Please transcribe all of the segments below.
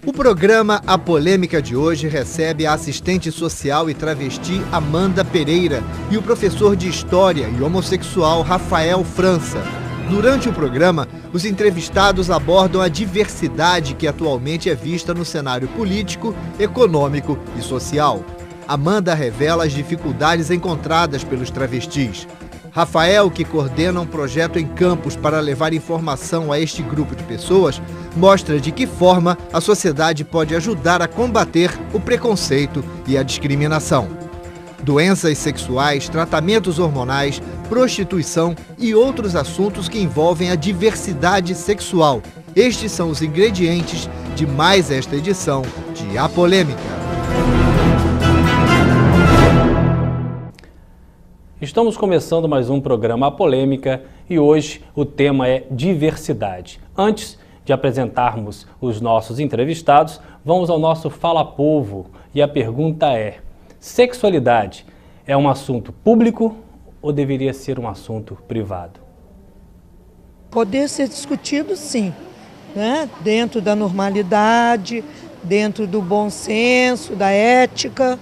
O programa A Polêmica de hoje recebe a assistente social e travesti Amanda Pereira e o professor de História e homossexual Rafael França. Durante o programa, os entrevistados abordam a diversidade que atualmente é vista no cenário político, econômico e social. Amanda revela as dificuldades encontradas pelos travestis. Rafael, que coordena um projeto em Campos para levar informação a este grupo de pessoas, mostra de que forma a sociedade pode ajudar a combater o preconceito e a discriminação. Doenças sexuais, tratamentos hormonais, prostituição e outros assuntos que envolvem a diversidade sexual. Estes são os ingredientes de mais esta edição de A Polêmica. Estamos começando mais um programa A Polêmica e hoje o tema é diversidade. Antes de apresentarmos os nossos entrevistados, vamos ao nosso Fala Povo e a pergunta é: sexualidade é um assunto público ou deveria ser um assunto privado? Poder ser discutido, sim, né? Dentro da normalidade, dentro do bom senso, da ética.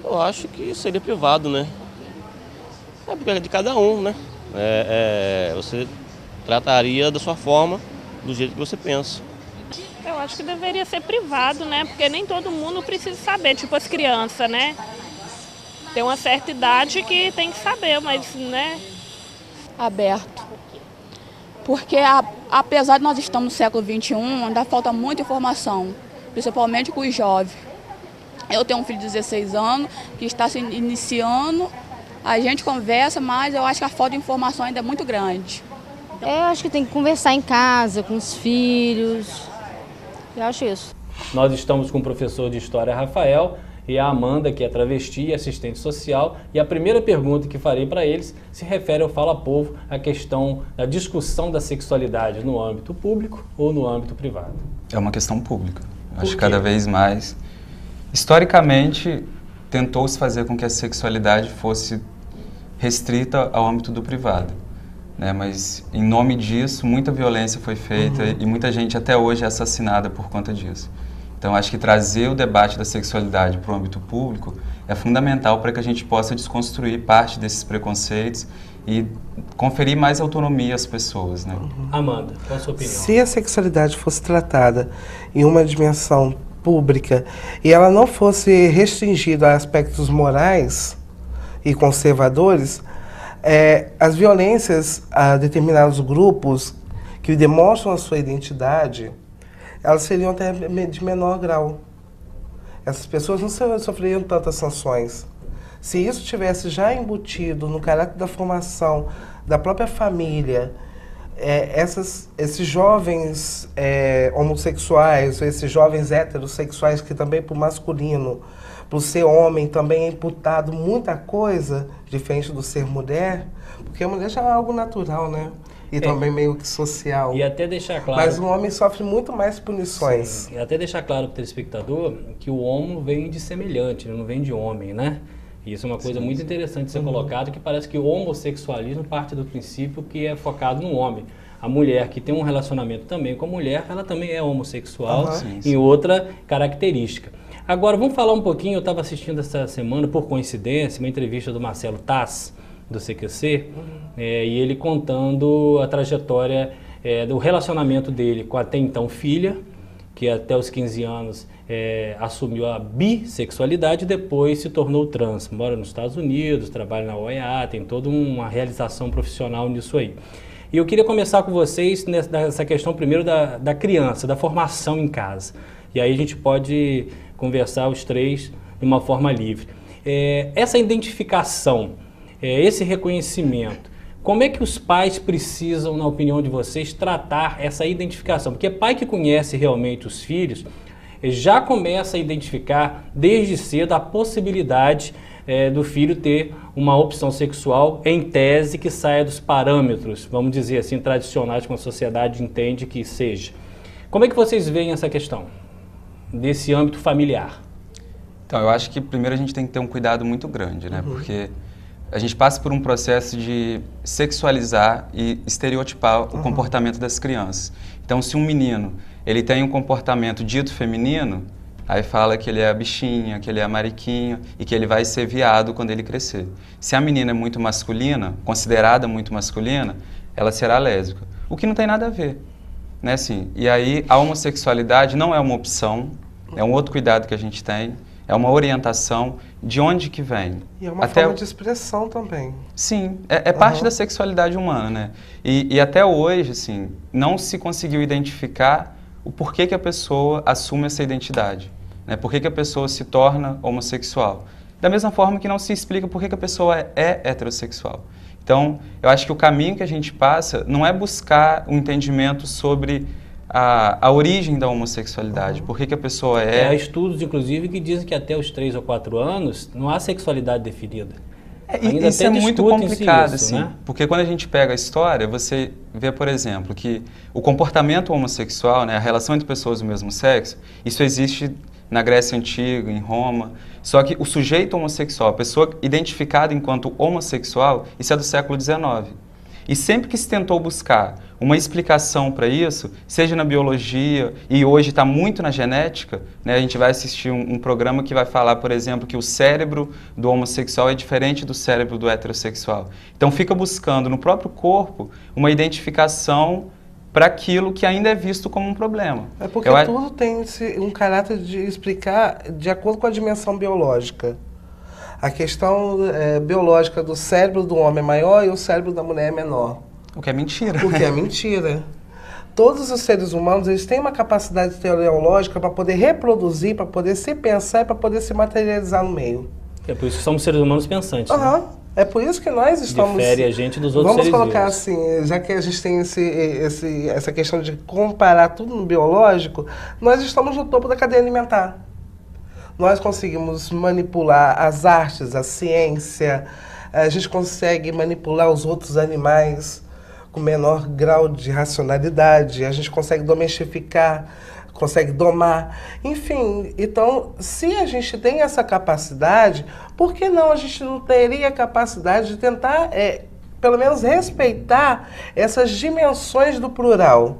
Eu acho que seria privado, né? É porque é de cada um, né? Você trataria da sua forma, do jeito que você pensa. Eu acho que deveria ser privado, né? Porque nem todo mundo precisa saber, tipo as crianças, né? Tem uma certa idade que tem que saber, mas, né? Aberto. Porque apesar de nós estarmos no século XXI, ainda falta muita informação, principalmente com os jovens. Eu tenho um filho de 16 anos que está se iniciando. A gente conversa, mas eu acho que a falta de informação ainda é muito grande. Eu acho que tem que conversar em casa, com os filhos. Eu acho isso. Nós estamos com o professor de História, Rafael, e a Amanda, que é travesti e assistente social. E a primeira pergunta que farei para eles se refere ao Fala Povo, a questão da discussão da sexualidade no âmbito público ou no âmbito privado. É uma questão pública. Eu acho que cada vez mais. Historicamente, tentou-se fazer com que a sexualidade fosse restrita ao âmbito do privado, né? Mas em nome disso muita violência foi feita e muita gente até hoje é assassinada por conta disso. Então acho que trazer o debate da sexualidade para o âmbito público é fundamental para que a gente possa desconstruir parte desses preconceitos e conferir mais autonomia às pessoas, né? Amanda, qual a sua opinião? Se a sexualidade fosse tratada em uma dimensão pública e ela não fosse restringida a aspectos morais e conservadores, as violências a determinados grupos que demonstram a sua identidade, elas seriam até de menor grau. Essas pessoas não sofreriam tantas sanções. Se isso tivesse já embutido no caráter da formação da própria família, esses jovens homossexuais, esses jovens heterossexuais que também por masculino, por ser homem, também é imputado muita coisa diferente do ser mulher, porque a mulher já é algo natural, né? E também meio que social. E até deixar claro... Mas o homem sofre muito mais punições. Sim, e até deixar claro para o telespectador que o homo vem de semelhante, não vem de homem, né? E isso é uma coisa muito interessante de ser colocado, que parece que o homossexualismo parte do princípio que é focado no homem. A mulher que tem um relacionamento também com a mulher, ela também é homossexual em outra característica. Agora, vamos falar um pouquinho, eu estava assistindo essa semana, por coincidência, uma entrevista do Marcelo Taz, do CQC, e ele contando a trajetória do relacionamento dele com a até então filha, que até os 15 anos assumiu a bissexualidade e depois se tornou trans. Mora nos Estados Unidos, trabalha na OEA, tem toda uma realização profissional nisso aí. E eu queria começar com vocês nessa questão primeiro da criança, da formação em casa. E aí a gente pode conversar os três de uma forma livre. Essa identificação, esse reconhecimento, como é que os pais precisam, na opinião de vocês, tratar essa identificação? Porque pai que conhece realmente os filhos já começa a identificar desde cedo a possibilidade do filho ter uma opção sexual em tese que saia dos parâmetros, vamos dizer assim, tradicionais que a sociedade entende que seja. Como é que vocês veem essa questão desse âmbito familiar? Então, eu acho que primeiro a gente tem que ter um cuidado muito grande, né? Porque a gente passa por um processo de sexualizar e estereotipar o comportamento das crianças. Então, se um menino ele tem um comportamento dito feminino, aí fala que ele é a bichinha, que ele é a mariquinha e que ele vai ser viado quando ele crescer. Se a menina é muito masculina, considerada muito masculina, ela será lésbica. O que não tem nada a ver, né? Assim, e aí a homossexualidade não é uma opção, é um outro cuidado que a gente tem, é uma orientação de onde que vem. E é uma forma de expressão também. Sim, é parte da sexualidade humana, né? E até hoje, assim, não se conseguiu identificar o porquê que a pessoa assume essa identidade, né? Por que a pessoa se torna homossexual. Da mesma forma que não se explica por que a pessoa é heterossexual. Então, eu acho que o caminho que a gente passa não é buscar um entendimento sobre a origem da homossexualidade, por que a pessoa é... Há estudos, inclusive, que dizem que até os 3 ou 4 anos não há sexualidade definida. Isso é muito complicado, isso, assim, né? porque quando a gente pega a história, você vê, por exemplo, que o comportamento homossexual, né, a relação entre pessoas do mesmo sexo, isso existe na Grécia Antiga, em Roma, só que o sujeito homossexual, a pessoa identificada enquanto homossexual, isso é do século XIX. E sempre que se tentou buscar uma explicação para isso, seja na biologia, e hoje está muito na genética, né? A gente vai assistir um programa que vai falar, por exemplo, que o cérebro do homossexual é diferente do cérebro do heterossexual. Então fica buscando no próprio corpo uma identificação para aquilo que ainda é visto como um problema. É porque tudo tem um caráter de explicar de acordo com a dimensão biológica. A questão biológica do cérebro do homem é maior e o cérebro da mulher é menor. O que é mentira. O que é mentira. Todos os seres humanos eles têm uma capacidade teleológica para poder reproduzir, para poder se pensar e para poder se materializar no meio. É por isso que somos seres humanos pensantes. Né? É por isso que nós estamos... Difere a gente dos outros seres vivos. Vamos colocar assim, já que a gente tem essa questão de comparar tudo no biológico, nós estamos no topo da cadeia alimentar. Nós conseguimos manipular as artes, a ciência, a gente consegue manipular os outros animais com menor grau de racionalidade, a gente consegue domesticar, consegue domar, enfim. Então, se a gente tem essa capacidade, por que não a gente não teria a capacidade de tentar, pelo menos, respeitar essas dimensões do plural?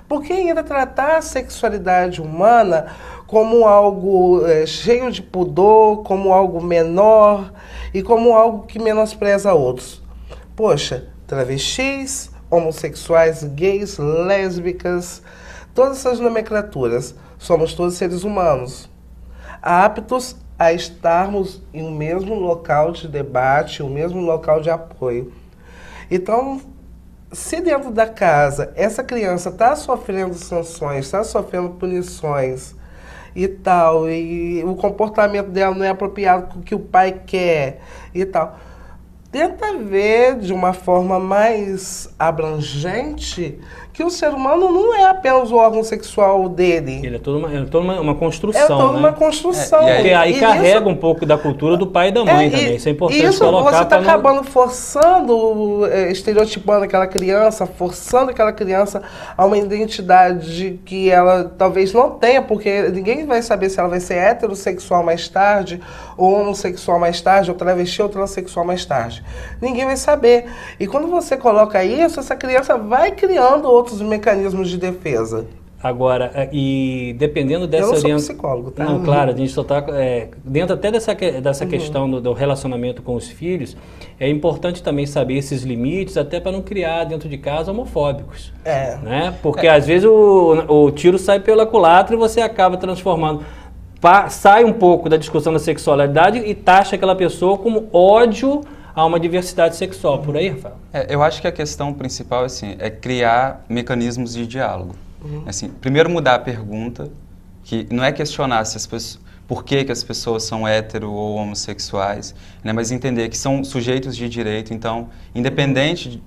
Por que ainda tratar a sexualidade humana como algo cheio de pudor, como algo menor e como algo que menospreza outros? Poxa, travestis, homossexuais, gays, lésbicas, todas essas nomenclaturas, somos todos seres humanos, aptos a estarmos em um mesmo local de debate, um mesmo local de apoio. Então, se dentro da casa essa criança está sofrendo sanções, está sofrendo punições e tal, e o comportamento dela não é apropriado com o que o pai quer e tal, tenta ver de uma forma mais abrangente que o ser humano não é apenas o órgão sexual dele. Ele é toda uma construção, É toda uma construção. E aí carrega um pouco da cultura do pai e da mãe também. Isso é importante colocar. Você está acabando forçando, estereotipando aquela criança, forçando aquela criança a uma identidade que ela talvez não tenha, porque ninguém vai saber se ela vai ser heterossexual mais tarde, ou homossexual mais tarde, ou travesti ou transexual mais tarde. Ninguém vai saber. E quando você coloca isso, essa criança vai criando outros mecanismos de defesa. Agora, e dependendo dessa... Eu não sou psicólogo, tá? Não, claro, a gente só está... dentro até dessa questão do relacionamento com os filhos, é importante também saber esses limites, até para não criar dentro de casa homofóbicos. Né? Porque às vezes o tiro sai pela culatra e você acaba transformando... Sai um pouco da discussão da sexualidade e taxa aquela pessoa como ódio a uma diversidade sexual. Por aí, Rafael? Eu acho que a questão principal assim, é criar mecanismos de diálogo. Assim, primeiro mudar a pergunta, que não é questionar se as pessoas, por que as pessoas são hétero ou homossexuais, né, mas entender que são sujeitos de direito. Então, independente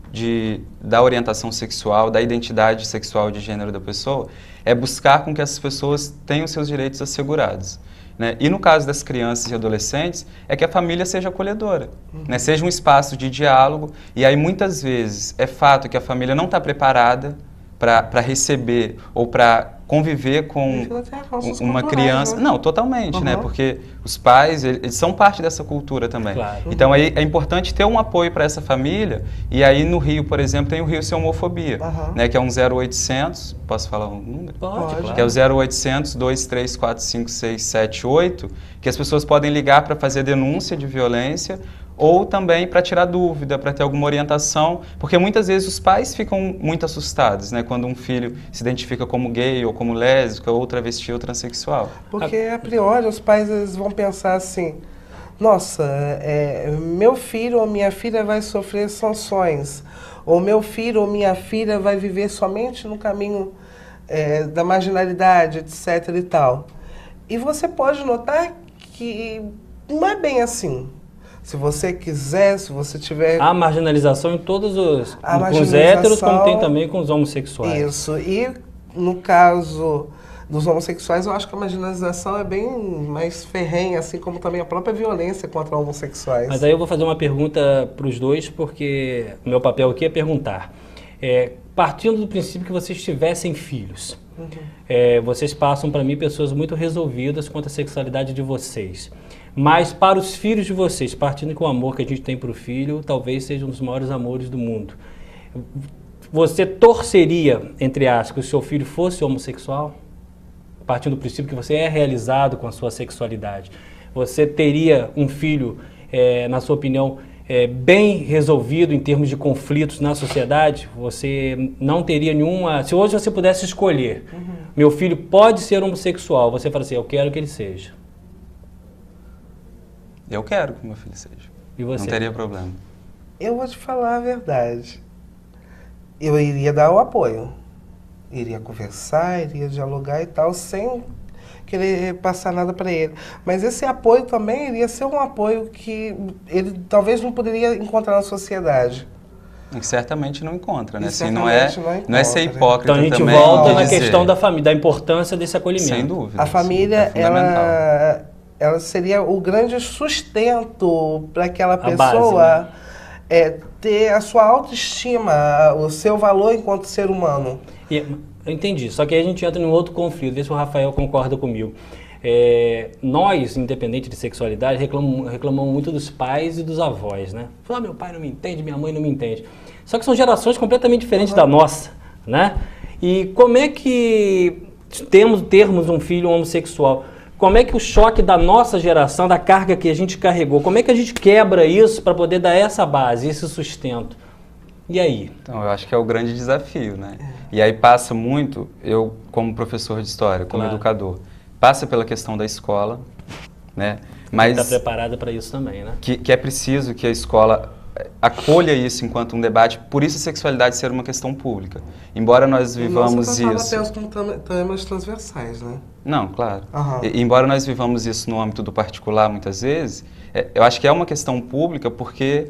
da orientação sexual, da identidade sexual de gênero da pessoa, é buscar com que essas pessoas tenham seus direitos assegurados. Né? E no caso das crianças e adolescentes, é que a família seja acolhedora, né? Seja um espaço de diálogo, e aí muitas vezes é fato que a família não está preparada para receber ou para conviver com uma criança. Não, totalmente, né? Porque os pais, eles são parte dessa cultura também. Claro. Então aí é importante ter um apoio para essa família. E aí no Rio, por exemplo, tem o Rio Sem Homofobia, né? Que é um 0800, posso falar um número? Pode, claro. Que é o 0800 2345 5678, que as pessoas podem ligar para fazer denúncia de violência ou também para tirar dúvida, para ter alguma orientação, porque muitas vezes os pais ficam muito assustados, né, quando um filho se identifica como gay ou como lésbica ou travesti ou transexual. Porque a priori os pais eles vão pensar assim, nossa, meu filho ou minha filha vai sofrer sanções, ou meu filho ou minha filha vai viver somente no caminho da marginalidade, etc. e tal. E você pode notar que não é bem assim. Se você quiser, se você tiver... Há marginalização em todos os... com os héteros, como tem também com os homossexuais. Isso. E no caso dos homossexuais, eu acho que a marginalização é bem mais ferrenha, assim como também a própria violência contra homossexuais. Mas aí eu vou fazer uma pergunta para os dois, porque o meu papel aqui é perguntar. Partindo do princípio que vocês tivessem filhos, vocês passam para mim pessoas muito resolvidas quanto à sexualidade de vocês. Mas para os filhos de vocês, partindo com o amor que a gente tem para o filho, talvez seja um dos maiores amores do mundo. Você torceria, entre aspas, que o seu filho fosse homossexual? Partindo do princípio que você é realizado com a sua sexualidade. Você teria um filho, na sua opinião, bem resolvido em termos de conflitos na sociedade? Você não teria nenhuma... Se hoje você pudesse escolher, meu filho pode ser homossexual, você fala assim, eu quero que ele seja. Eu quero que meu filho seja. E você? Não teria problema. Eu vou te falar a verdade. Eu iria dar o apoio. Iria conversar, iria dialogar e tal, sem querer passar nada para ele. Mas esse apoio também iria ser um apoio que ele talvez não poderia encontrar na sociedade. E certamente não encontra, né? Assim, Não é ser hipócrita também. Então a gente também volta na dizer... questão da família, da importância desse acolhimento. Sem dúvida. A família, é fundamental. ela seria o grande sustento para aquela pessoa base, né? Ter a sua autoestima, o seu valor enquanto ser humano. Eu entendi, só que aí a gente entra em um outro conflito, vê se o Rafael concorda comigo. Nós, independente de sexualidade, reclamamos muito dos pais e dos avós, né? Falam, meu pai não me entende, minha mãe não me entende. Só que são gerações completamente diferentes da nossa, né? E como é que termos um filho homossexual? Como é que o choque da nossa geração, da carga que a gente carregou, como é que a gente quebra isso para poder dar essa base, esse sustento? E aí? Então, eu acho que é o grande desafio, né? E aí passa muito, eu como professor de história, como educador, passa pela questão da escola, né? Mas está preparada para isso também, né? Que é preciso que a escola acolha isso enquanto um debate, por isso a sexualidade ser uma questão pública. Embora nós vivamos isso... apenas com temas transversais, né? Não, claro. Embora nós vivamos isso no âmbito do particular muitas vezes, eu acho que é uma questão pública porque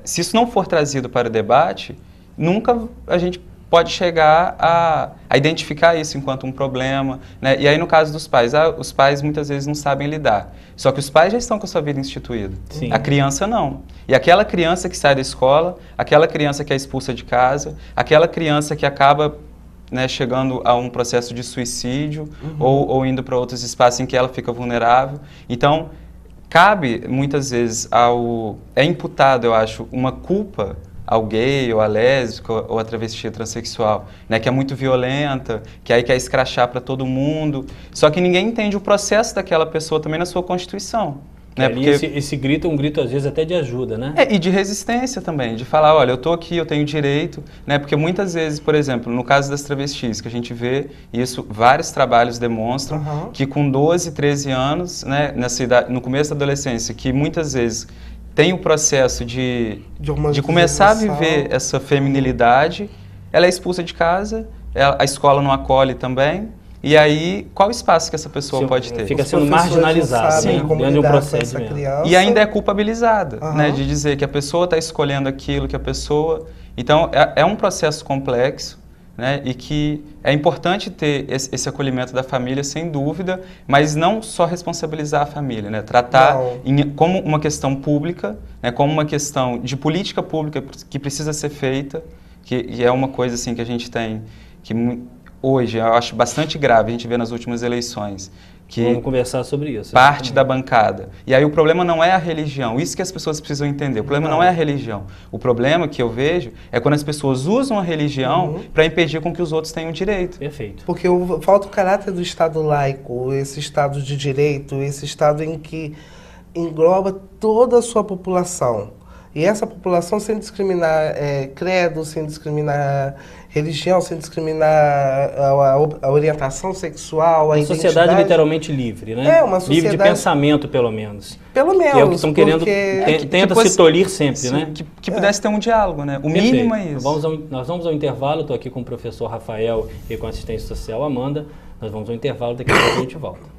se isso não for trazido para o debate, nunca a gente pode chegar a identificar isso enquanto um problema, né? E aí no caso dos pais, os pais muitas vezes não sabem lidar. Só que os pais já estão com a sua vida instituída. Sim. A criança não. E aquela criança que sai da escola, aquela criança que é expulsa de casa, aquela criança que acaba, né, chegando a um processo de suicídio ou indo para outros espaços em que ela fica vulnerável. Então, cabe muitas vezes é imputado, eu acho, uma culpa ao gay, ou à lésbica, ou à travesti transexual, né, que é muito violenta, que aí quer escrachar para todo mundo, só que ninguém entende o processo daquela pessoa também na sua Constituição. Né, porque esse grito é um grito, às vezes, até de ajuda, né? E de resistência também, de falar, olha, eu estou aqui, eu tenho direito, né, porque muitas vezes, por exemplo, no caso das travestis, que a gente vê, e isso vários trabalhos demonstram, que com 12, 13 anos, né, nessa idade, no começo da adolescência, que muitas vezes tem o processo de começar a viver essa feminilidade, ela é expulsa de casa, a escola não acolhe também, e aí qual o espaço que essa pessoa pode ter? Fica sendo marginalizada, dentro de um procedimento. E ainda é culpabilizada, né, de dizer que a pessoa está escolhendo aquilo, que a pessoa... Então, é um processo complexo, né, e que é importante ter esse acolhimento da família, sem dúvida, mas não só responsabilizar a família, né, tratar como uma questão pública, né, como uma questão de política pública que precisa ser feita, que é uma coisa assim que a gente tem, que hoje eu acho bastante grave, a gente vê nas últimas eleições, que vamos conversar sobre isso. Parte da bancada. E aí o problema não é a religião, isso que as pessoas precisam entender. O problema não é a religião. O problema que eu vejo é quando as pessoas usam a religião para impedir com que os outros tenham direito. Perfeito. Porque falta o caráter do Estado laico, esse Estado de direito, esse Estado em que engloba toda a sua população. E essa população sem discriminar credo, sem discriminar religião, sem discriminar a orientação sexual, a identidade. Uma sociedade literalmente livre, né? Uma sociedade... Livre de pensamento, pelo menos. Pelo menos. Que é o que estão querendo, tenta se tolir sempre, sim, né? Que pudesse ter um diálogo, né? O mínimo é isso. Nós vamos ao intervalo, estou aqui com o professor Rafael e com a assistente social Amanda. Nós vamos ao intervalo, daqui a pouco a gente volta.